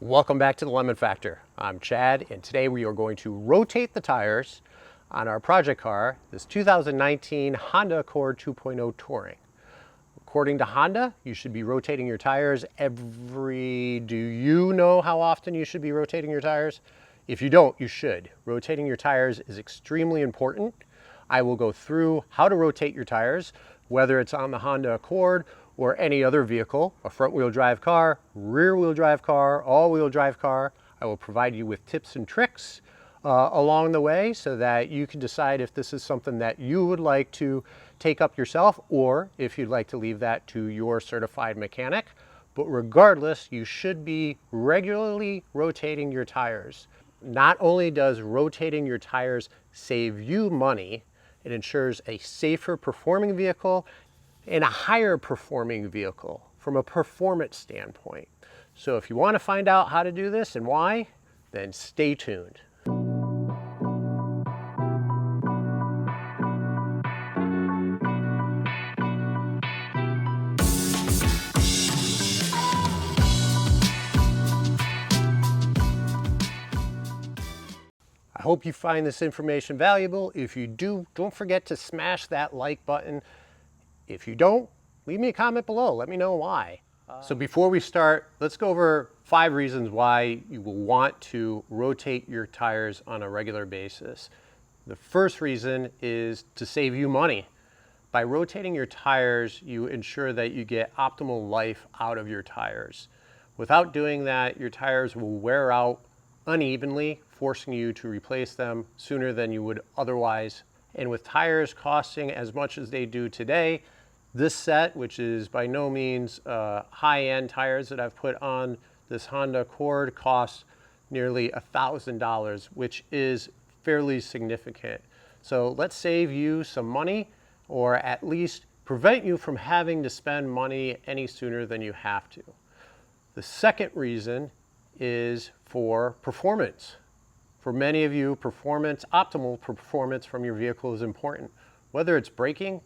Welcome back to the Lemon Factor. I'm Chad, and today we are going to rotate the tires on our project car, this 2019 Honda Accord 2.0 Touring. According to Honda, you should be rotating your tires do you know how often you should be rotating your tires? If you don't, you should. Rotating your tires is extremely important. I will go through how to rotate your tires, whether it's on the Honda Accord or any other vehicle, a front-wheel drive car, rear-wheel drive car, all-wheel drive car. I will provide you with tips and tricks along the way so that you can decide if this is something that you would like to take up yourself or if you'd like to leave that to your certified mechanic. But regardless, you should be regularly rotating your tires. Not only does rotating your tires save you money, it ensures a safer performing vehicle and a higher performing vehicle from a performance standpoint. So if you want to find out how to do this and why, then stay tuned. I hope you find this information valuable. If you do, don't forget to smash that like button. If you don't, leave me a comment below. Let me know why. So before we start, let's go over 5 reasons why you will want to rotate your tires on a regular basis. The first reason is to save you money. By rotating your tires, you ensure that you get optimal life out of your tires. Without doing that, your tires will wear out unevenly, forcing you to replace them sooner than you would otherwise. And with tires costing as much as they do today, this set, which is by no means high-end tires that I've put on this Honda Accord, costs nearly $1,000, which is fairly significant. So let's save you some money, or at least prevent you from having to spend money any sooner than you have to. The second reason is for performance. For many of you, optimal performance from your vehicle is important. Whether it's braking,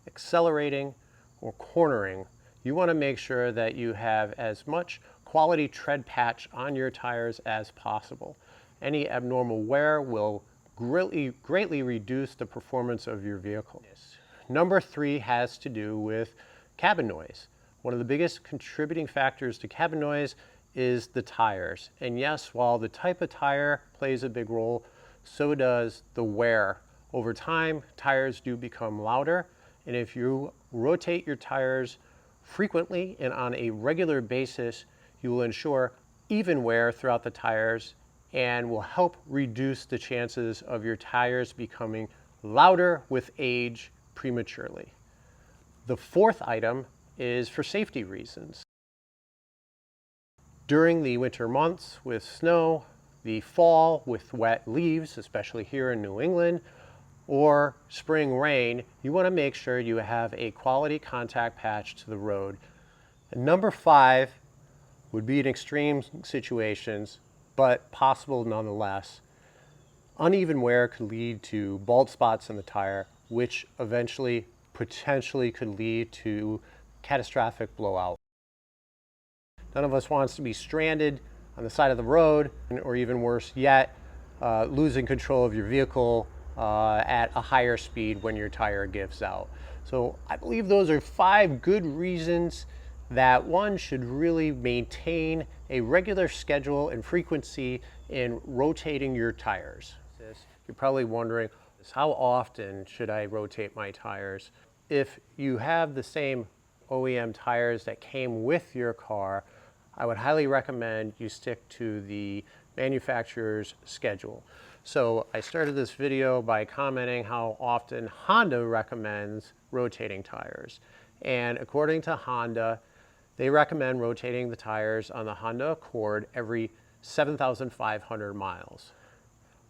accelerating, or cornering, you want to make sure that you have as much quality tread patch on your tires as possible. Any abnormal wear will greatly reduce the performance of your vehicle. Number 3 has to do with cabin noise. One of the biggest contributing factors to cabin noise is the tires. And yes, while the type of tire plays a big role, so does the wear. Over time, tires do become louder, and if you rotate your tires frequently and on a regular basis, you will ensure even wear throughout the tires and will help reduce the chances of your tires becoming louder with age prematurely. The fourth item is for safety reasons. During the winter months with snow, the fall with wet leaves, especially here in New England, or spring rain, you want to make sure you have a quality contact patch to the road. And number 5 would be in extreme situations, but possible nonetheless. Uneven wear could lead to bald spots in the tire, which eventually potentially could lead to catastrophic blowout. None of us wants to be stranded on the side of the road, or even worse yet, losing control of your vehicle at a higher speed when your tire gives out. So I believe those are 5 good reasons that one should really maintain a regular schedule and frequency in rotating your tires. You're probably wondering, how often should I rotate my tires? If you have the same OEM tires that came with your car, I would highly recommend you stick to the manufacturer's schedule. So I started this video by commenting how often Honda recommends rotating tires. And according to Honda, they recommend rotating the tires on the Honda Accord every 7,500 miles.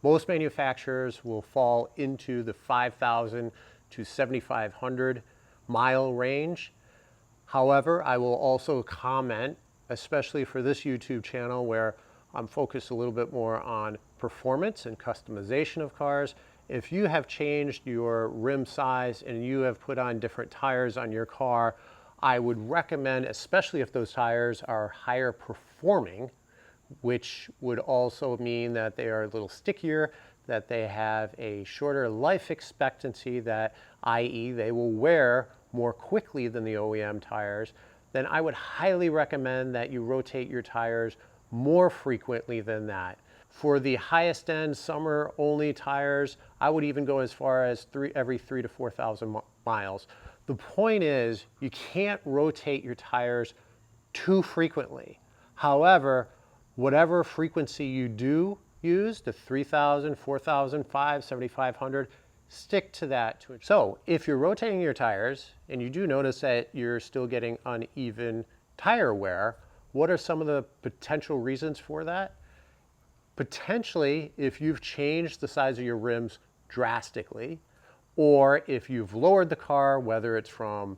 Most manufacturers will fall into the 5,000 to 7,500 mile range. However, I will also comment, especially for this YouTube channel where I'm focused a little bit more on performance and customization of cars. If you have changed your rim size and you have put on different tires on your car, I would recommend, especially if those tires are higher performing, which would also mean that they are a little stickier, that they have a shorter life expectancy, that i.e. they will wear more quickly than the OEM tires, then I would highly recommend that you rotate your tires more frequently than that. For the highest end summer only tires, I would even go as far as every 3,000 to 4,000 miles. The point is, you can't rotate your tires too frequently. However, whatever frequency you do use, the 3,000, 4,000, 5, 7,500, stick to that. So if you're rotating your tires and you do notice that you're still getting uneven tire wear, what are some of the potential reasons for that? Potentially, if you've changed the size of your rims drastically, or if you've lowered the car, whether it's from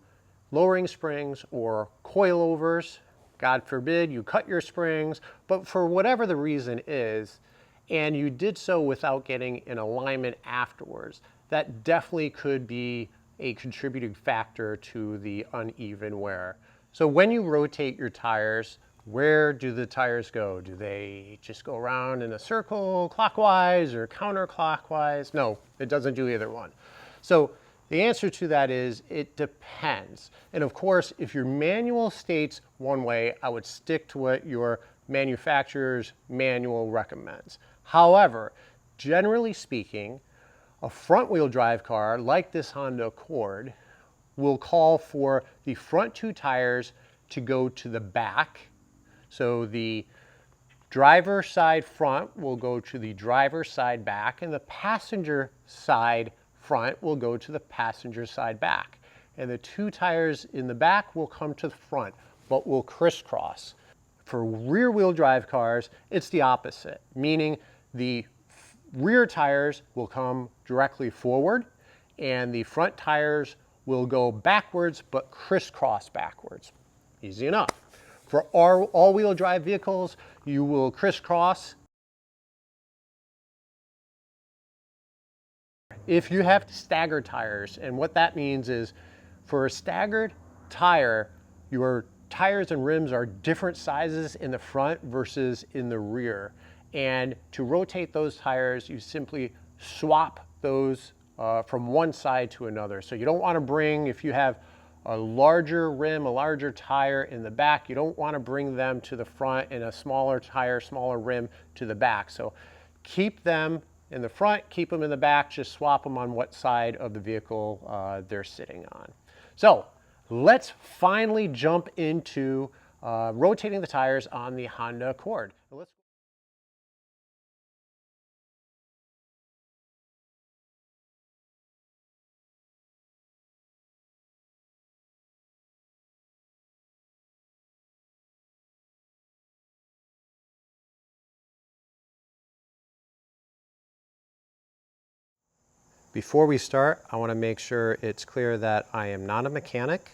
lowering springs or coilovers, God forbid you cut your springs, but for whatever the reason is, and you did so without getting in alignment afterwards, that definitely could be a contributing factor to the uneven wear. So when you rotate your tires, where do the tires go? Do they just go around in a circle clockwise or counterclockwise? No, it doesn't do either one. So the answer to that is it depends. And of course, if your manual states one way, I would stick to what your manufacturer's manual recommends. However, generally speaking, a front-wheel drive car like this Honda Accord will call for the front two tires to go to the back. So the driver side front will go to the driver side back, and the passenger side front will go to the passenger side back. And the two tires in the back will come to the front, but will crisscross. For rear-wheel drive cars, it's the opposite, meaning the rear tires will come directly forward and the front tires will go backwards but crisscross backwards. Easy enough. For all-wheel drive vehicles, you will crisscross. If you have staggered tires, and what that means is for a staggered tire, your tires and rims are different sizes in the front versus in the rear. And to rotate those tires, you simply swap those from one side to another. So you don't want to bring, if you have a larger rim, a larger tire in the back, you don't want to bring them to the front and a smaller tire, smaller rim to the back. So keep them in the front, keep them in the back, just swap them on what side of the vehicle they're sitting on. So let's finally jump into rotating the tires on the Honda Accord. Before we start, I want to make sure it's clear that I am not a mechanic.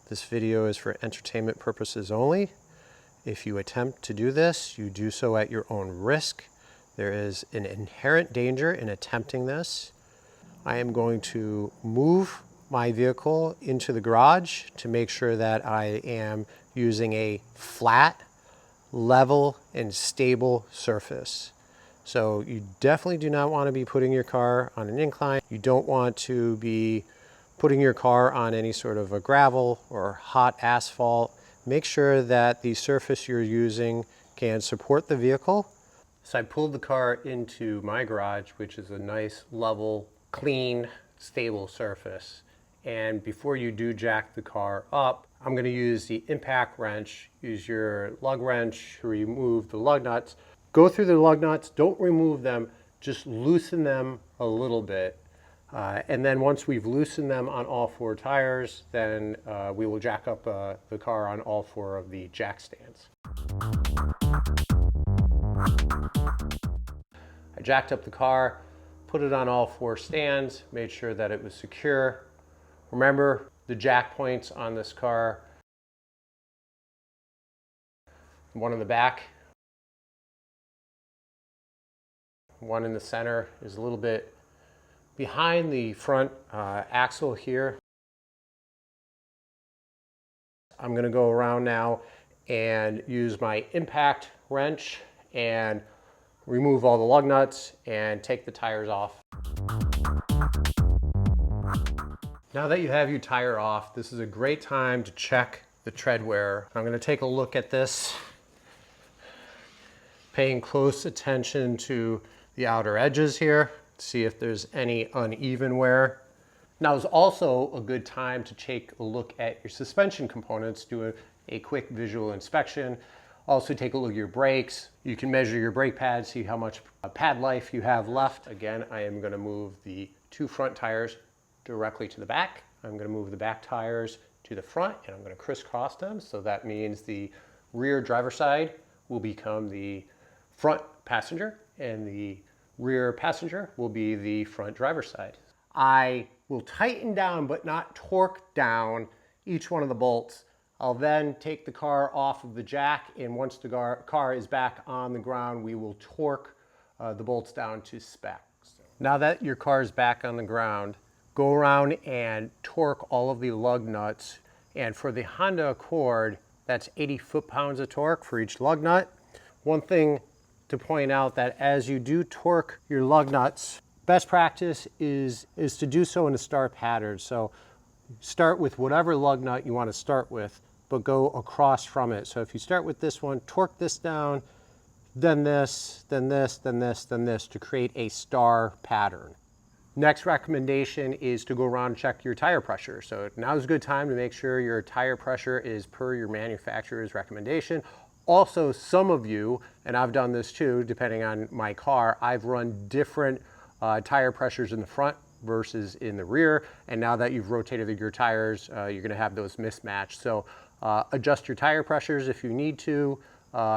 This video is for entertainment purposes only. If you attempt to do this, you do so at your own risk. There is an inherent danger in attempting this. I am going to move my vehicle into the garage to make sure that I am using a flat, level, and stable surface. So you definitely do not want to be putting your car on an incline. You don't want to be putting your car on any sort of a gravel or hot asphalt. Make sure that the surface you're using can support the vehicle. So I pulled the car into my garage, which is a nice, level, clean, stable surface. And before you do jack the car up, I'm going to use the impact wrench. Use your lug wrench to remove the lug nuts. Go through the lug nuts, don't remove them, just loosen them a little bit. And then once we've loosened them on all four tires, then we will jack up the car on all four of the jack stands. I jacked up the car, put it on all four stands, made sure that it was secure. Remember the jack points on this car, one in the back, one in the center is a little bit behind the front axle here. I'm going to go around now and use my impact wrench and remove all the lug nuts and take the tires off. Now that you have your tire off, this is a great time to check the tread wear. I'm going to take a look at this, paying close attention to the outer edges here, see if there's any uneven wear. Now is also a good time to take a look at your suspension components, do a quick visual inspection. Also take a look at your brakes. You can measure your brake pads, see how much pad life you have left. Again, I am going to move the 2 front tires directly to the back. I'm going to move the back tires to the front, and I'm going to crisscross them. So that means the rear driver's side will become the front passenger, and the rear passenger will be the front driver's side. I will tighten down but not torque down each one of the bolts. I'll then take the car off of the jack, and once the car is back on the ground, we will torque the bolts down to spec. Now that your car is back on the ground, go around and torque all of the lug nuts. And for the Honda Accord, that's 80 foot-pounds of torque for each lug nut. One thing to point out, that as you do torque your lug nuts, best practice is to do so in a star pattern. So start with whatever lug nut you want to start with, but go across from it. So if you start with this one, torque this down, then this, then this, then this, then this, to create a star pattern. Next recommendation is to go around and check your tire pressure. So now's a good time to make sure your tire pressure is per your manufacturer's recommendation. Also, some of you, and I've done this too, depending on my car, I've run different tire pressures in the front versus in the rear. And now that you've rotated your tires, you're gonna have those mismatched. So adjust your tire pressures if you need to,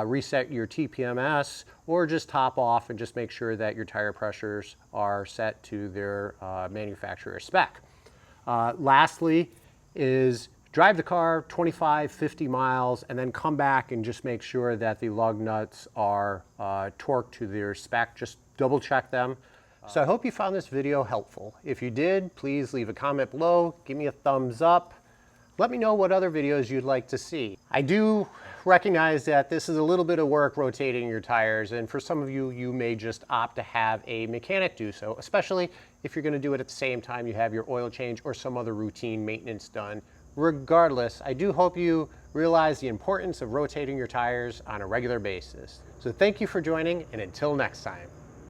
reset your TPMS, or just top off and just make sure that your tire pressures are set to their manufacturer spec. Lastly is drive the car 25, 50 miles and then come back and just make sure that the lug nuts are torqued to their spec. Just double check them. So I hope you found this video helpful. If you did, please leave a comment below, give me a thumbs up. Let me know what other videos you'd like to see. I do recognize that this is a little bit of work rotating your tires, and for some of you, you may just opt to have a mechanic do so, especially if you're gonna do it at the same time you have your oil change or some other routine maintenance done. Regardless, I do hope you realize the importance of rotating your tires on a regular basis. So thank you for joining, and until next time.